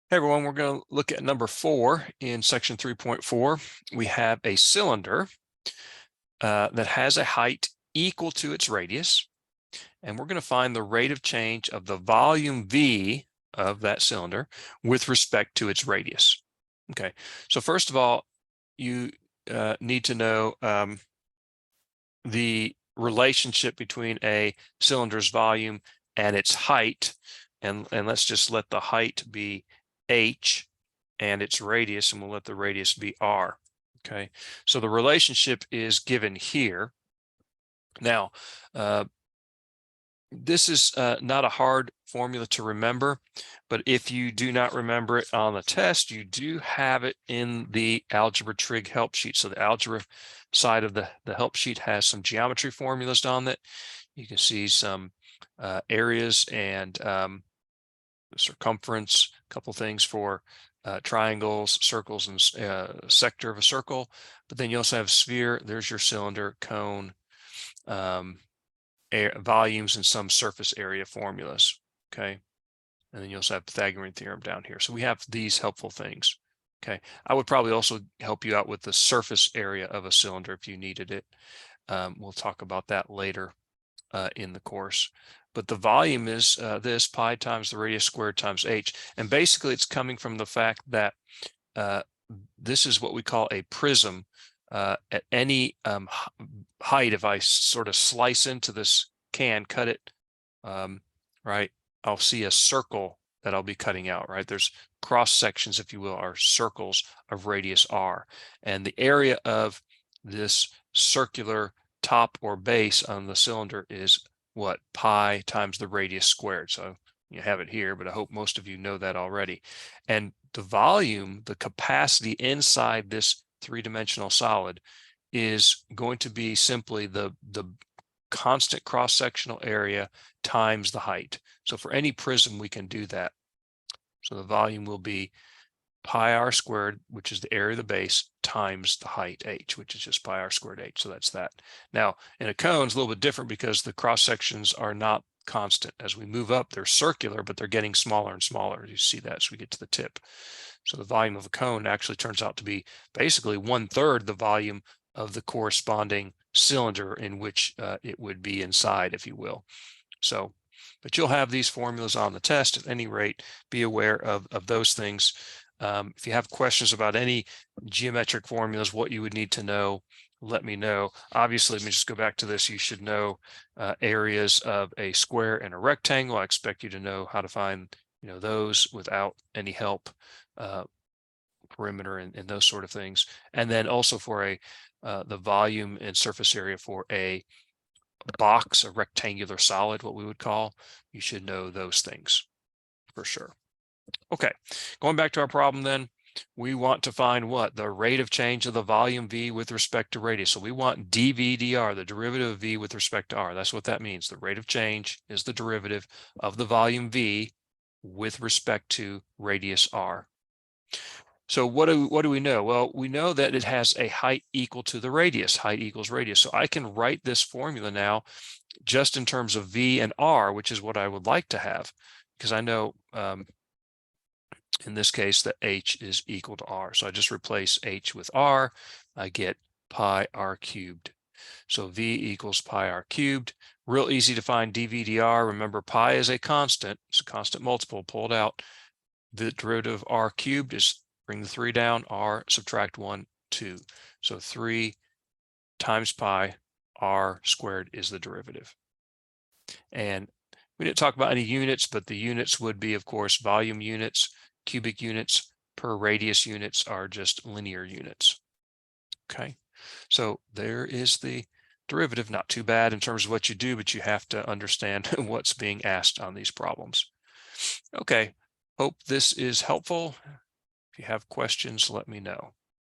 Hey everyone, we're going to look at number 4 in section 3.4. We have a cylinder that has a height equal to its radius, and we're going to find the rate of change of the volume V of that cylinder with respect to its radius. Okay, so first of all, you need to know the relationship between a cylinder's volume and its height, and let's just let the height be h and its radius, and we'll let the radius be r. Okay, so the relationship is given here. Now, this is not a hard formula to remember, but if you do not remember it on the test, you do have it in the Algebra Trig help sheet. So the algebra side of the help sheet has some geometry formulas on it. You can see some areas and circumference, a couple things for triangles, circles, and sector of a circle. But then you also have sphere. There's your cylinder, cone, volumes, and some surface area formulas. Okay, and then you also have Pythagorean theorem down here. So we have these helpful things. Okay, I would probably also help you out with the surface area of a cylinder if you needed it. We'll talk about that later in the course. But the volume is this pi times the radius squared times h. And basically it's coming from the fact that this is what we call a prism. At any height, if I sort of slice into this can, cut it, right, I'll see a circle that I'll be cutting out, right? There's cross sections, if you will, are circles of radius r. And the area of this circular top or base on the cylinder is what? Pi times the radius squared. So you have it here, but I hope most of you know that already. And the volume, the capacity inside this three-dimensional solid is going to be simply the constant cross-sectional area times the height. So for any prism, we can do that. So the volume will be pi r squared, which is the area of the base, times the height h, which is just pi r squared h. So that's that. Now, in a cone, it's a little bit different because the cross sections are not constant. As we move up, they're circular, but they're getting smaller and smaller. You see that as we get to the tip. So the volume of a cone actually turns out to be basically 1/3 the volume of the corresponding cylinder in which it would be inside, if you will. So, but you'll have these formulas on the test. At any rate, be aware of those things. If you have questions about any geometric formulas, what you would need to know, let me know. Obviously, let me just go back to this. You should know areas of a square and a rectangle. I expect you to know how to find, those without any help, perimeter and those sort of things. And then also for the volume and surface area for a box, a rectangular solid, what we would call, you should know those things for sure. Okay, going back to our problem then, we want to find what? The rate of change of the volume V with respect to radius. So we want dV dr, the derivative of V with respect to R. That's what that means. The rate of change is the derivative of the volume V with respect to radius R. So what do we know? Well, we know that it has a height equal to the radius. Height equals radius. So I can write this formula now just in terms of V and R, which is what I would like to have, because I know in this case that H is equal to R. So I just replace H with R. I get pi R cubed. So V equals pi R cubed. Real easy to find dV dr. Remember, pi is a constant. It's a constant multiple. Pull it out. The derivative of R cubed is, bring the 3 down, R, subtract 1, 2. So 3 times pi R squared is the derivative. And we didn't talk about any units, but the units would be, of course, volume units, cubic units, per radius units are just linear units. Okay, so there is the derivative. Not too bad in terms of what you do, but you have to understand what's being asked on these problems. Okay, hope this is helpful. If you have questions, let me know.